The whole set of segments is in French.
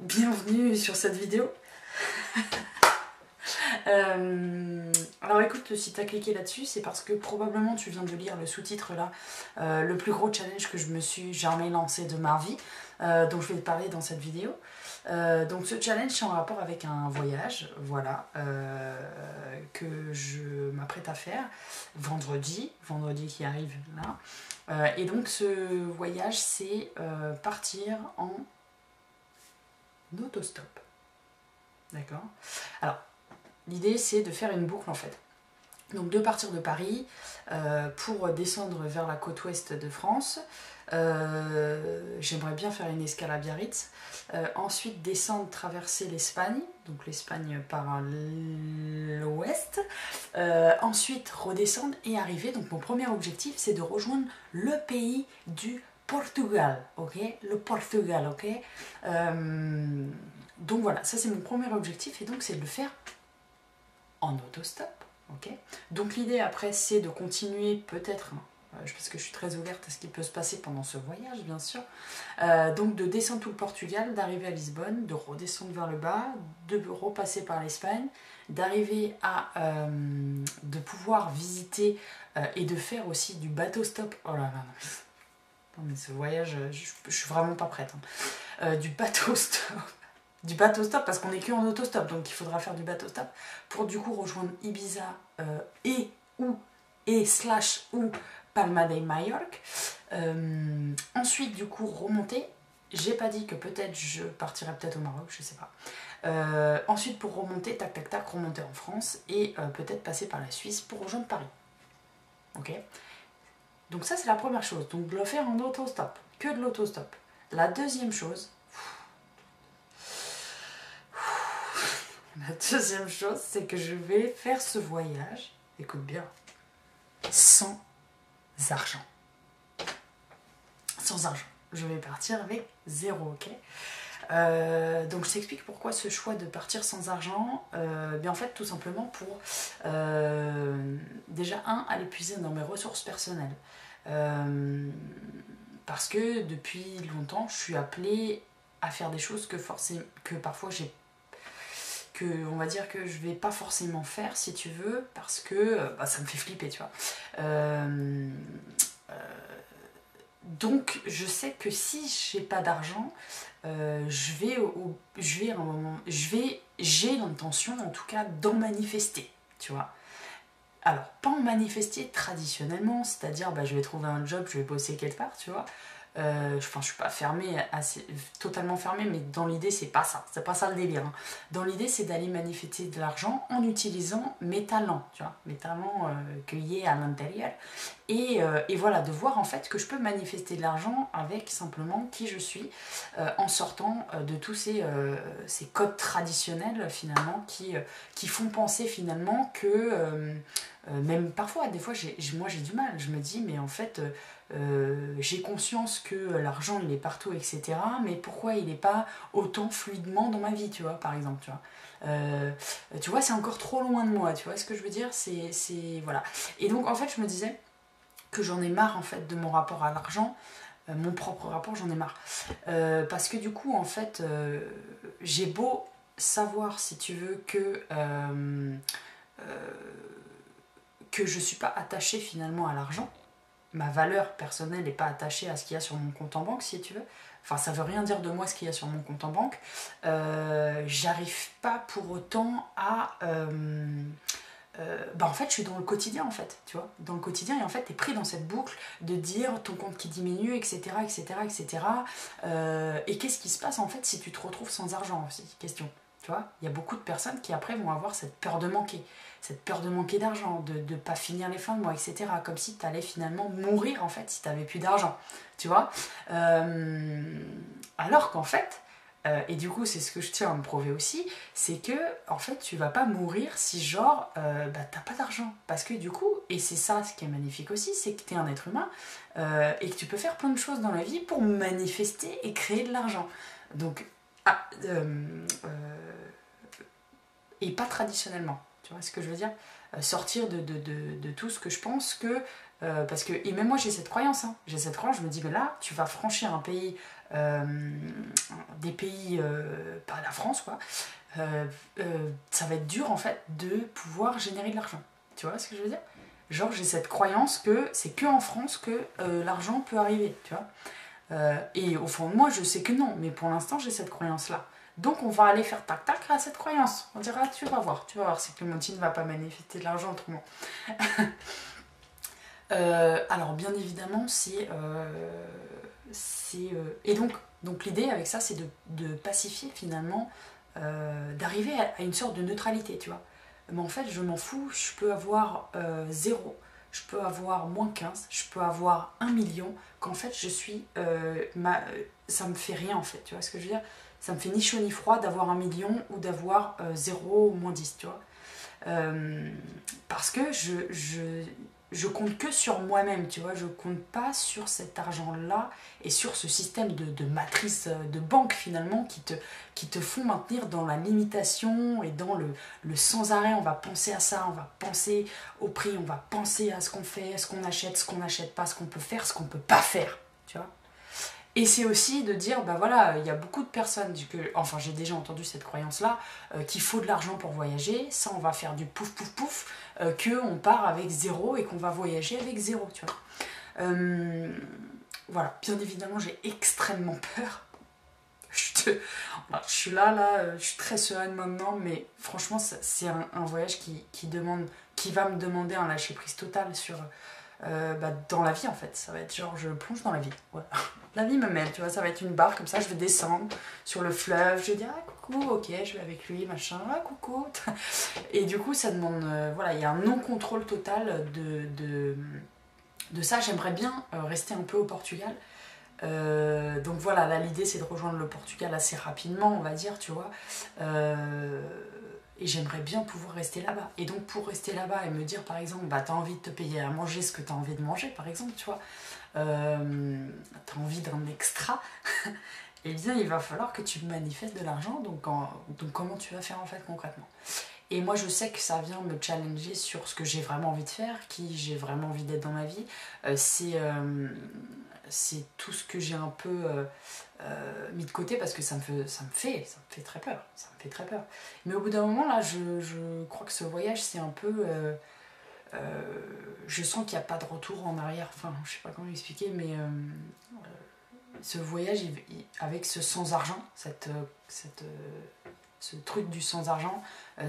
Bienvenue sur cette vidéo. Alors écoute, si tu as cliqué là-dessus, c'est parce que probablement tu viens de lire le sous-titre là, le plus gros challenge que je me suis jamais lancé de ma vie, dont je vais te parler dans cette vidéo. Donc ce challenge c'est en rapport avec un voyage, voilà, que je m'apprête à faire vendredi qui arrive là. Et donc ce voyage c'est partir en autostop. D'accord. Alors, l'idée c'est de faire une boucle en fait. Donc de partir de Paris pour descendre vers la côte ouest de France. J'aimerais bien faire une escale à Biarritz. Ensuite descendre, traverser l'Espagne, donc l'Espagne par l'ouest. Ensuite redescendre et arriver. Donc mon premier objectif c'est de rejoindre le pays du Portugal, ok, le Portugal, ok. Donc voilà, ça c'est mon premier objectif et donc c'est de le faire en autostop, ok. Donc l'idée après c'est de continuer peut-être, parce que je suis très ouverte à ce qui peut se passer pendant ce voyage bien sûr, donc de descendre tout le Portugal, d'arriver à Lisbonne, de redescendre vers le bas, de repasser par l'Espagne, d'arriver à de pouvoir visiter et de faire aussi du bateau stop. Oh là là, non mais ce voyage, je suis vraiment pas prête. Du bateau stop. Du bateau stop parce qu'on n'est que en autostop, donc il faudra faire du bateau stop pour du coup rejoindre Ibiza ou Palma de Mallorca. Ensuite du coup remonter. J'ai pas dit que peut-être je partirais peut-être au Maroc, je sais pas. Ensuite pour remonter, tac tac tac, remonter en France et peut-être passer par la Suisse pour rejoindre Paris. Ok. Donc ça c'est la première chose, donc de le faire en autostop, que de l'autostop. La deuxième chose, c'est que je vais faire ce voyage, écoute bien, sans argent. Sans argent. Je vais partir avec 0, ok. Donc je t'explique pourquoi ce choix de partir sans argent. Bien en fait tout simplement pour déjà aller puiser dans mes ressources personnelles. Parce que depuis longtemps je suis appelée à faire des choses que parfois on va dire que je vais pas forcément faire si tu veux parce que ça me fait flipper, tu vois. Donc je sais que si j'ai pas d'argent, j'ai l'intention en tout cas d'en manifester, tu vois. Alors pas en manifester traditionnellement, c'est-à-dire je vais trouver un job, je vais bosser quelque part, tu vois. Je suis pas fermée, totalement fermée, mais dans l'idée c'est pas ça le délire. Hein. Dans l'idée c'est d'aller manifester de l'argent en utilisant mes talents, tu vois, mes talents cueillis à l'intérieur. Et voilà, de voir en fait que je peux manifester de l'argent avec simplement qui je suis, en sortant de tous ces codes traditionnels finalement qui font penser finalement que même parfois, des fois moi j'ai du mal, je me dis mais en fait j'ai conscience que l'argent il est partout etc, mais pourquoi il n'est pas autant fluidement dans ma vie, tu vois, par exemple, tu vois. Tu vois, c'est encore trop loin de moi, tu vois ce que je veux dire, c'est voilà. Et donc en fait je me disais que j'en ai marre en fait de mon rapport à l'argent, mon propre rapport, j'en ai marre. Parce que du coup en fait j'ai beau savoir si tu veux que je suis pas attachée finalement à l'argent, ma valeur personnelle n'est pas attachée à ce qu'il y a sur mon compte en banque si tu veux, enfin ça veut rien dire de moi ce qu'il y a sur mon compte en banque, j'arrive pas pour autant à en fait je suis dans le quotidien en fait, tu vois, dans le quotidien, et en fait t'es pris dans cette boucle de dire ton compte qui diminue etc etc etc, et qu'est-ce qui se passe en fait si tu te retrouves sans argent aussi, question, tu vois, il y a beaucoup de personnes qui après vont avoir cette peur de manquer d'argent, de ne pas finir les fins de mois, etc. Comme si tu allais finalement mourir en fait si tu n'avais plus d'argent, tu vois. Alors qu'en fait, et du coup c'est ce que je tiens à me prouver aussi, c'est que en fait tu vas pas mourir si genre t'as pas d'argent. Parce que du coup, et c'est ça ce qui est magnifique aussi, c'est que tu es un être humain et que tu peux faire plein de choses dans la vie pour manifester et créer de l'argent. Donc, et pas traditionnellement. Tu vois ce que je veux dire, sortir de tout ce que je pense que Parce que, et même moi j'ai cette croyance, hein. J'ai cette croyance, je me dis, mais là, tu vas franchir un pays, des pays, pas la France, quoi. Ça va être dur en fait de pouvoir générer de l'argent. Tu vois ce que je veux dire? Genre j'ai cette croyance que c'est que en France que l'argent peut arriver, tu vois. Et au fond de moi je sais que non, mais pour l'instant j'ai cette croyance là. Donc on va aller faire tac tac à cette croyance. On dira tu vas voir, c'est que Monty ne va pas manifester de l'argent autrement. Alors bien évidemment et donc l'idée avec ça c'est de pacifier finalement, d'arriver à une sorte de neutralité, tu vois. Mais en fait je m'en fous, je peux avoir 0, je peux avoir -15, je peux avoir 1 million, qu'en fait je suis ça me fait rien en fait, tu vois ce que je veux dire. Ça me fait ni chaud ni froid d'avoir 1 million ou d'avoir 0 ou -10, tu vois. Parce que je compte que sur moi-même, tu vois, je compte pas sur cet argent-là et sur ce système de matrice de banque finalement qui te font maintenir dans la limitation et dans le sans arrêt. On va penser à ça, on va penser au prix, on va penser à ce qu'on fait, ce qu'on n'achète pas, ce qu'on peut faire, ce qu'on peut pas faire, tu vois. Et c'est aussi de dire, bah voilà, il y a beaucoup de personnes, enfin j'ai déjà entendu cette croyance-là, qu'il faut de l'argent pour voyager, ça on va faire du pouf pouf pouf, qu'on part avec 0 et qu'on va voyager avec 0, tu vois. Voilà, bien évidemment j'ai extrêmement peur. Je suis là, je suis très sereine maintenant, mais franchement c'est un voyage qui va me demander un lâcher prise total sur... dans la vie en fait, ça va être genre je plonge dans la vie, voilà. La vie me mène, tu vois, ça va être une barre comme ça, je vais descendre sur le fleuve, je vais dire ah coucou, ok, je vais avec lui, machin, ah coucou. Et du coup ça demande, voilà, il y a un non-contrôle total de ça. J'aimerais bien rester un peu au Portugal. Donc voilà, là l'idée c'est de rejoindre le Portugal assez rapidement, on va dire, tu vois. Et j'aimerais bien pouvoir rester là-bas. Et donc pour rester là-bas et me dire par exemple, bah t'as envie de te payer à manger ce que t'as envie de manger par exemple, tu vois. T'as envie d'un extra, et bien il va falloir que tu manifestes de l'argent, donc comment tu vas faire en fait concrètement. Et moi je sais que ça vient me challenger sur ce que j'ai vraiment envie de faire, qui j'ai vraiment envie d'être dans ma vie. C'est tout ce que j'ai un peu mis de côté parce que ça me fait très peur, ça me fait très peur. Mais au bout d'un moment là je crois que ce voyage c'est un peu... je sens qu'il n'y a pas de retour en arrière, enfin je sais pas comment expliquer, mais ce voyage avec ce sans argent, ce truc du sans argent,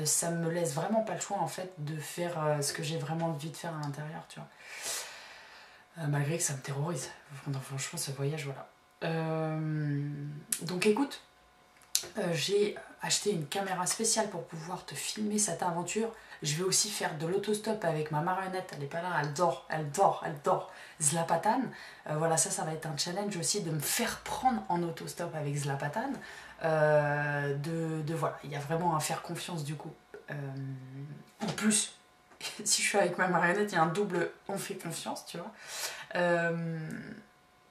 ça me laisse vraiment pas le choix en fait de faire ce que j'ai vraiment envie de faire à l'intérieur, tu vois. Malgré que ça me terrorise, franchement ce voyage, voilà. Donc écoute, j'ai acheté une caméra spéciale pour pouvoir te filmer cette aventure. Je vais aussi faire de l'autostop avec ma marionnette, elle est pas là, elle dort, Zlapatan. Voilà, ça va être un challenge aussi de me faire prendre en autostop avec Zlapatan. Voilà, il y a vraiment à faire confiance du coup. En plus, si je suis avec ma marionnette, il y a un double on fait confiance, tu vois.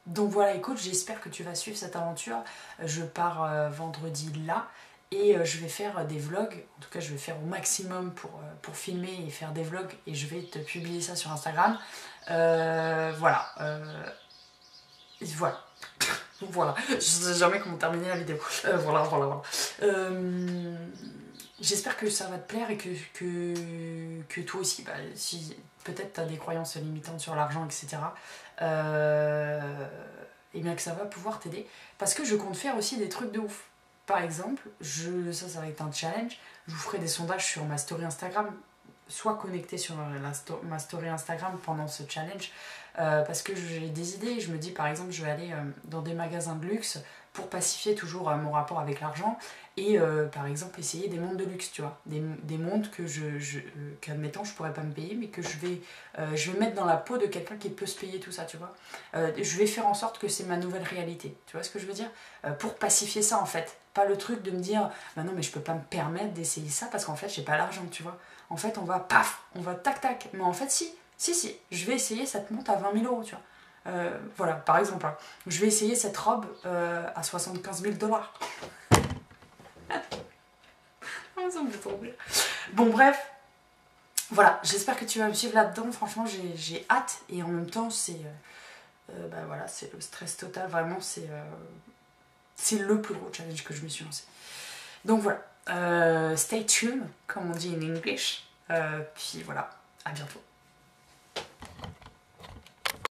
Donc voilà, écoute, j'espère que tu vas suivre cette aventure. Je pars vendredi là. Et je vais faire des vlogs, en tout cas je vais faire au maximum pour filmer et faire des vlogs, et je vais te publier ça sur Instagram. Voilà. Voilà. Voilà. Je ne sais jamais comment terminer la vidéo. Voilà. J'espère que ça va te plaire et que toi aussi, bah, si peut-être tu as des croyances limitantes sur l'argent, etc. Et bien que ça va pouvoir t'aider. Parce que je compte faire aussi des trucs de ouf. Par exemple, ça va être un challenge, je vous ferai des sondages sur ma story Instagram, soit connecté sur ma story Instagram pendant ce challenge, parce que j'ai des idées. Je me dis par exemple, je vais aller dans des magasins de luxe pour pacifier toujours mon rapport avec l'argent, et par exemple essayer des montres de luxe, tu vois, des montres qu'admettons je pourrais pas me payer, mais que je vais mettre dans la peau de quelqu'un qui peut se payer tout ça, tu vois. Je vais faire en sorte que c'est ma nouvelle réalité, tu vois ce que je veux dire, pour pacifier ça en fait. Pas le truc de me dire, bah non mais je peux pas me permettre d'essayer ça parce qu'en fait j'ai pas l'argent, tu vois. En fait on va tac tac, mais en fait si, je vais essayer cette montre à 20 000 €, tu vois. Voilà, par exemple, hein, je vais essayer cette robe à 75 000 $. Ça me fait trop rire. Bon bref, Voilà, j'espère que tu vas me suivre là-dedans. Franchement, j'ai hâte. Et en même temps, c'est bah voilà, c'est le stress total. Vraiment, c'est le plus gros challenge que je me suis lancé. Donc voilà, stay tuned, comme on dit en English. Puis voilà, à bientôt.